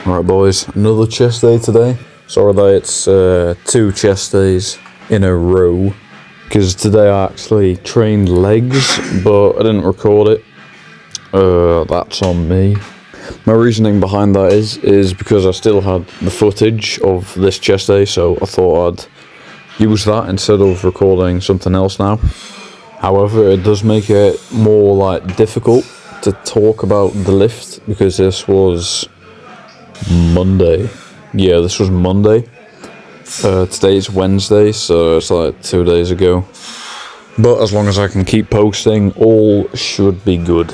Alright boys, another chest day today. Sorry that it's 2 chest days in a row, because today I actually trained legs, but I didn't record it. That's on me. My reasoning behind that is because I still had the footage of this chest day, so I thought I'd use that instead of recording something else now. However, it does make it more difficult to talk about the lift, because this was Monday. Yeah, this was Monday. Today's Wednesday, so it's 2 days ago. But as long as I can keep posting, all should be good.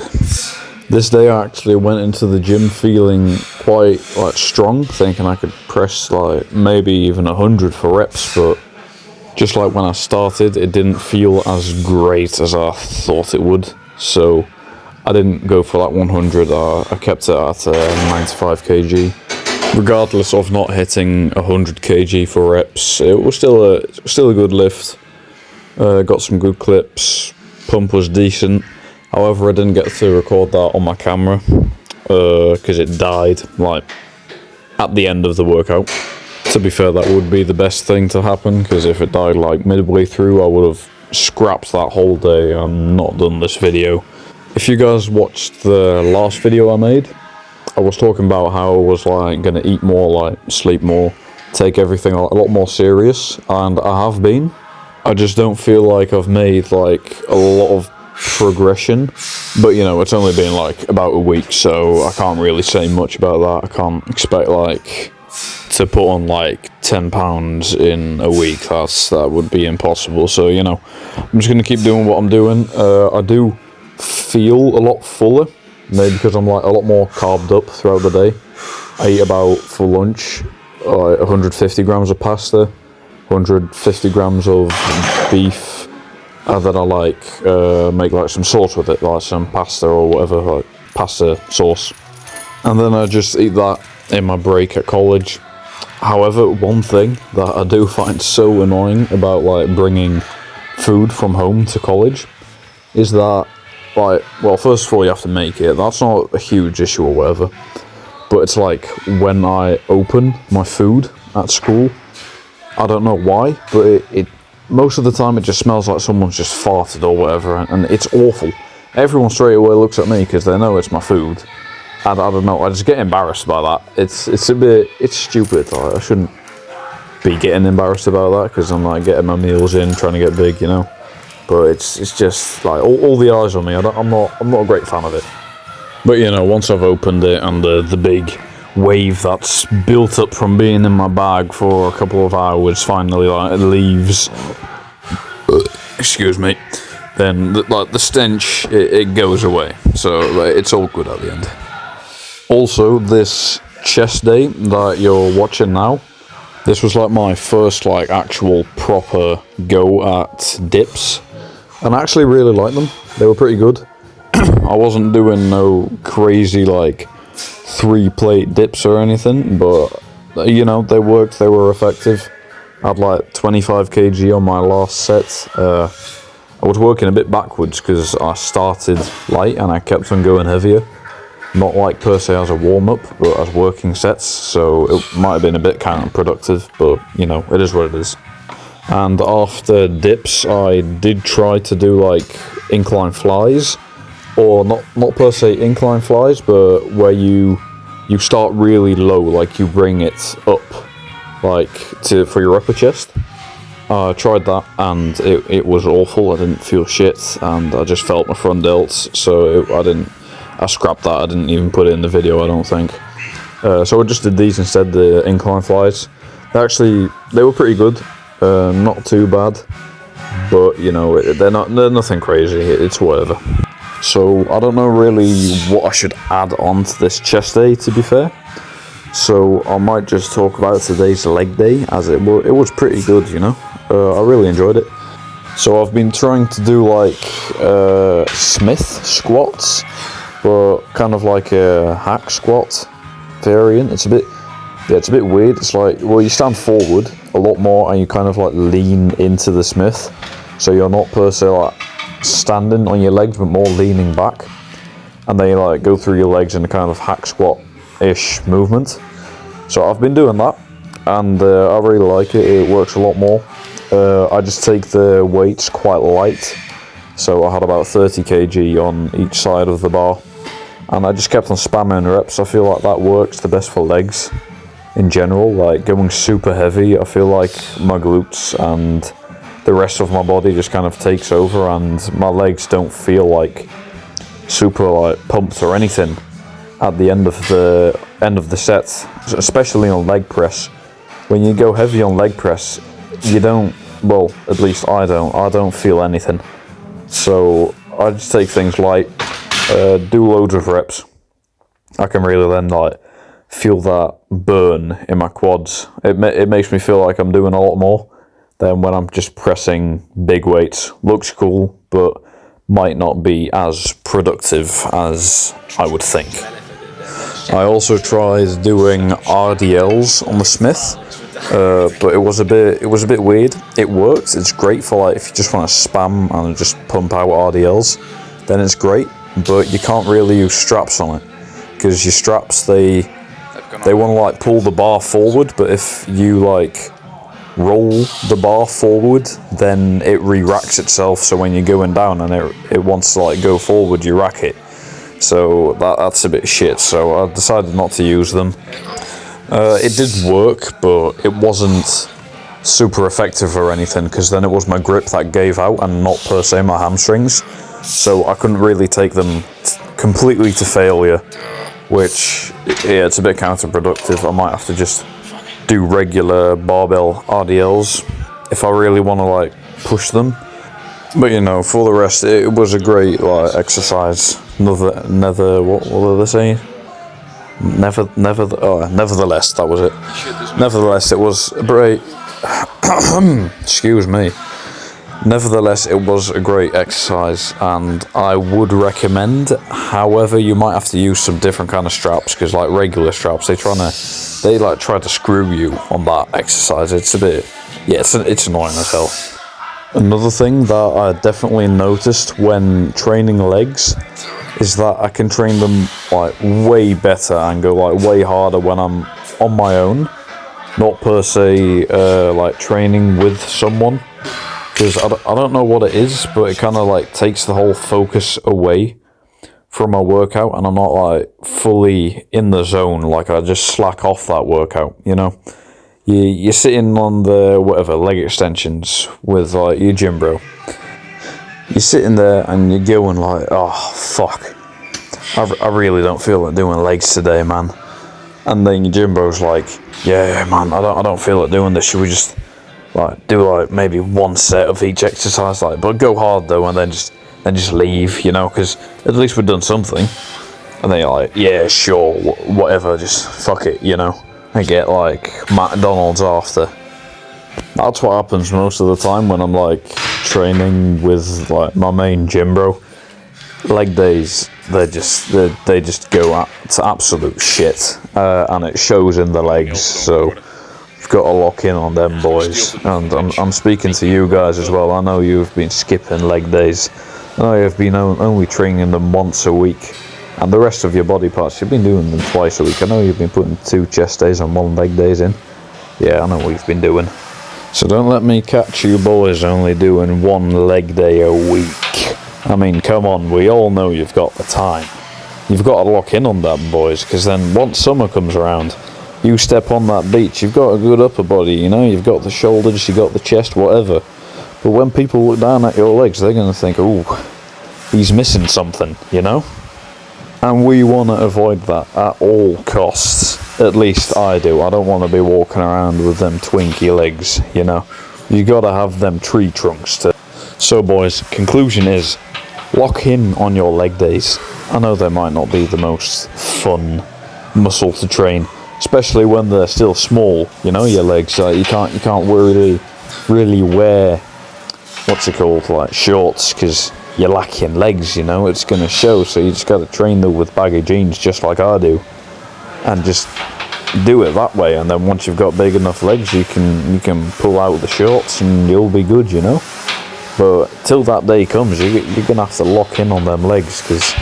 This day I actually went into the gym feeling quite strong, thinking I could press maybe even 100 for reps, but just like when I started, it didn't feel as great as I thought it would. So I didn't go for that 100, I kept it at 95 kg. Regardless of not hitting 100 kg for reps, it was still a good lift. Got some good clips, pump was decent. However, I didn't get to record that on my camera, because it died, at the end of the workout. To be fair, that would be the best thing to happen, because if it died midway through, I would have scrapped that whole day and not done this video. If you guys watched the last video I made, I was talking about how I was gonna eat more, sleep more, take everything a lot more serious, and I have been. I just don't feel like I've made a lot of progression, but it's only been about a week, so I can't really say much about that. I can't expect to put on 10 pounds in a week. That would be impossible. So I'm just gonna keep doing what I'm doing. I do feel a lot fuller, maybe because I'm a lot more carbed up throughout the day. I eat about, for lunch, 150 grams of pasta, 150 grams of beef, and then I make some sauce with it, some pasta or whatever, pasta sauce. And then I just eat that in my break at college. However, one thing that I do find so annoying about bringing food from home to college is that well, first of all, you have to make it. That's not a huge issue or whatever. But it's when I open my food at school, I don't know why, but it most of the time it just smells like someone's just farted or whatever, and it's awful. Everyone straight away looks at me because they know it's my food. And I don't know, I just get embarrassed by that. It's stupid. I shouldn't be getting embarrassed about that, because I'm getting my meals in, trying to get big, But it's just all the eyes on me. I'm not a great fan of it. But once I've opened it and the big wave that's built up from being in my bag for a couple of hours finally leaves, excuse me, then the stench it goes away. So it's all good at the end. Also, this chest day that you're watching now, this was my first actual proper go at dips. And I actually really liked them. They were pretty good. I wasn't doing no crazy 3-plate dips or anything, but they worked, they were effective. I had 25 kg on my last set. I was working a bit backwards because I started light and I kept on going heavier. Not per se as a warm-up, but as working sets, so it might have been a bit counterproductive, but it is what it is. And after dips, I did try to do incline flies, or not per se incline flies, but where you start really low, you bring it up, for your upper chest. I tried that, and it was awful. I didn't feel shit, and I just felt my front delts, so I scrapped that. I didn't even put it in the video, I don't think. So I just did these instead, the incline flies. They were pretty good. Not too bad, but they're nothing crazy. It's whatever. So I don't know really what I should add on to this chest day, to be fair. So I might just talk about today's leg day, as it was pretty good. I really enjoyed it. So I've been trying to do Smith squats, but kind of a hack squat variant. It's a bit weird. It's you stand forward a lot more and you kind of lean into the Smith, so you're not per se standing on your legs but more leaning back, and then you go through your legs in a kind of hack squat ish movement. So I've been doing that, and I really like it. It works a lot more. I just take the weights quite light, so I had about 30 kg on each side of the bar, and I just kept on spamming reps. I feel like that works the best for legs in general. Like going super heavy, I feel like my glutes and the rest of my body just kind of takes over, and my legs don't feel like super like pumped or anything at the end of the set, especially on leg press. When you go heavy on leg press, you don't, well, at least I don't feel anything. So I just take things light, do loads of reps. I can really then like feel that burn in my quads. It makes me feel like I'm doing a lot more than when I'm just pressing big weights. Looks cool, but might not be as productive as I would think. I also tried doing RDLs on the Smith, but it was a bit weird. It works. It's great for like if you just want to spam and just pump out RDLs, then it's great. But you can't really use straps on it, because your straps they want to like pull the bar forward, but if you like roll the bar forward, then it re-racks itself. So when you're going down and it wants to like go forward, you rack it. So that's a bit shit. So I decided not to use them. It did work, but it wasn't super effective or anything, because then it was my grip that gave out and not per se my hamstrings. So I couldn't really take them completely to failure, which, yeah, it's a bit counterproductive. I might have to just do regular barbell RDLs if I really want to like push them. But you know, for the rest, it was a great like exercise. What did they say? Nevertheless, that was it. Nevertheless, it was a great. Excuse me. Nevertheless, it was a great exercise, and I would recommend. However, you might have to use some different kind of straps, because like regular straps, they try to screw you on that exercise. It's a bit, yeah, it's annoying as hell. Another thing that I definitely noticed when training legs is that I can train them like way better and go like way harder when I'm on my own, not per se like training with someone, because I don't know what it is, but it kind of like takes the whole focus away from my workout, and I'm not like fully in the zone. Like I just slack off that workout, you know. You're sitting on the whatever leg extensions with like your gym bro. You're sitting there and you're going like, oh fuck, I really don't feel like doing legs today, man. And then your gym bro's like, yeah man, I don't feel like doing this. Should we just like do like maybe one set of each exercise, like, but go hard though, and then just leave, you know, because at least we've done something. And then you're like, yeah sure, whatever, just fuck it, you know. I get like McDonald's after. That's what happens most of the time when I'm like training with like my main gym bro. Leg days, they just go to absolute shit, and it shows in the legs. So you've got to lock in on them boys. And I'm speaking to you guys as well. I know you've been skipping leg days. I know you've been only training them once a week. And the rest of your body parts, you've been doing them twice a week. I know you've been putting 2 chest days and 1 leg days in. Yeah, I know what you've been doing. So don't let me catch you boys only doing 1 leg day a week. I mean, come on, we all know you've got the time. You've got to lock in on that, boys, because then once summer comes around, you step on that beach, you've got a good upper body, you know, you've got the shoulders, you've got the chest, whatever. But when people look down at your legs, they're going to think, ooh, he's missing something, you know? And we want to avoid that at all costs. At least I do. I don't want to be walking around with them twinky legs, you know. You got to have them tree trunks to. So boys, conclusion is, lock in on your leg days. I know they might not be the most fun muscle to train, especially when they're still small, you know, your legs. You can't really wear, what's it called, like shorts, because you're lacking legs, you know, it's going to show. So you just got to train them with baggy jeans, just like I do, and just do it that way. And then once you've got big enough legs, you can pull out the shorts and you'll be good, you know. But till that day comes, you're gonna have to lock in on them legs, because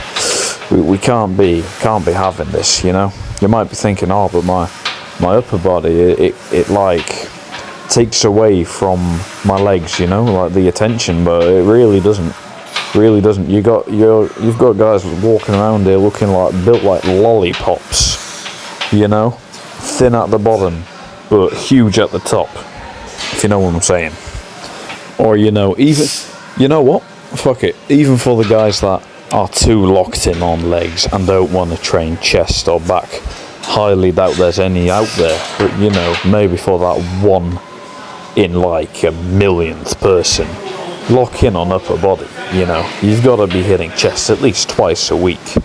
we can't be having this, you know. You might be thinking, oh, but my upper body, it like takes away from my legs, you know, like the attention, but it really doesn't. Really doesn't. You've got guys walking around here looking like built like lollipops, you know, thin at the bottom but huge at the top, if you know what I'm saying. Or even you know what? Fuck it. Even for the guys that are too locked in on legs and don't want to train chest or back, highly doubt there's any out there. But maybe for that one in like a millionth person, lock in on upper body. You've got to be hitting chest at least twice a week.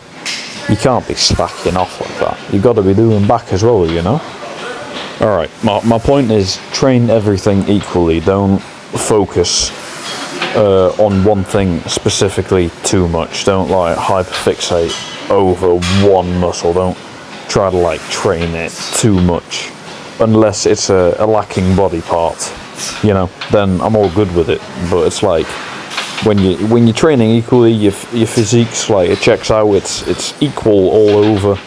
You can't be slacking off like that. You've got to be doing back as well, Alright, my point is, train everything equally. Don't focus on one thing specifically too much. Don't like hyperfixate over one muscle. Don't try to like train it too much. Unless it's a lacking body part, then I'm all good with it. But it's like, when you're training equally, your physique's like, it checks out, it's equal all over.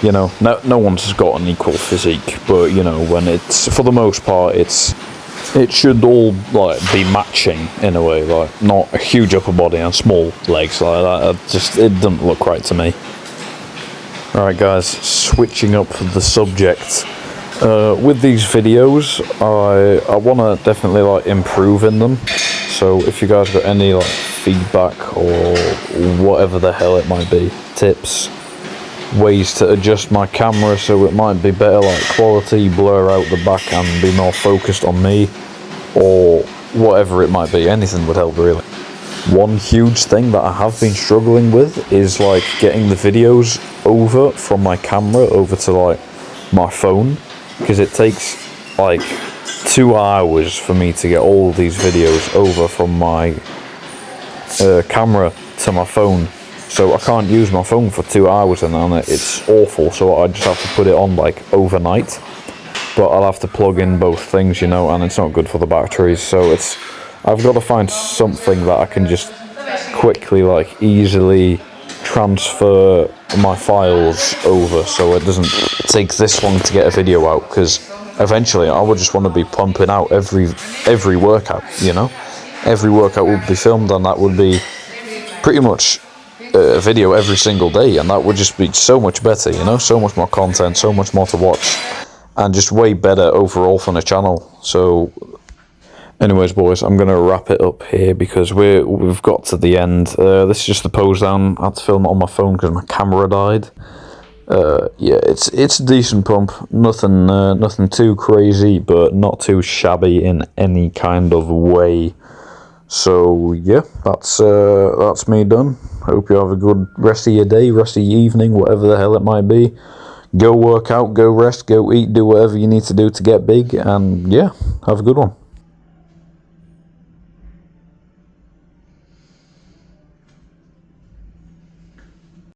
No one's got an equal physique, but when it's, for the most part, it should all like be matching in a way, like not a huge upper body and small legs like that. It doesn't look right to me. Alright guys, switching up the subject. With these videos, I want to definitely like improve in them. So if you guys got any like feedback or whatever the hell it might be, tips, ways to adjust my camera so it might be better like quality, blur out the back and be more focused on me, or whatever it might be, anything would help really. One huge thing that I have been struggling with is like getting the videos over from my camera over to like my phone, because it takes like 2 hours for me to get all these videos over from my camera to my phone. So I can't use my phone for 2 hours, and then it's awful. So I just have to put it on like overnight. But I'll have to plug in both things, and it's not good for the batteries. So I've got to find something that I can just quickly, like easily transfer my files over, so it doesn't take this long to get a video out. Because eventually I would just want to be pumping out every workout. Every workout would be filmed, and that would be pretty much a video every single day, and that would just be so much better, so much more content, so much more to watch, and just way better overall for the channel. So anyways boys, I'm going to wrap it up here because we've got to the end. This is just the pose down. I had to film it on my phone because my camera died. Yeah, it's a decent pump, nothing too crazy, but not too shabby in any kind of way. So yeah, that's me done. Hope you have a good rest of your day, rest of your evening, whatever the hell it might be. Go work out, go rest, go eat, do whatever you need to do to get big, and yeah, have a good one.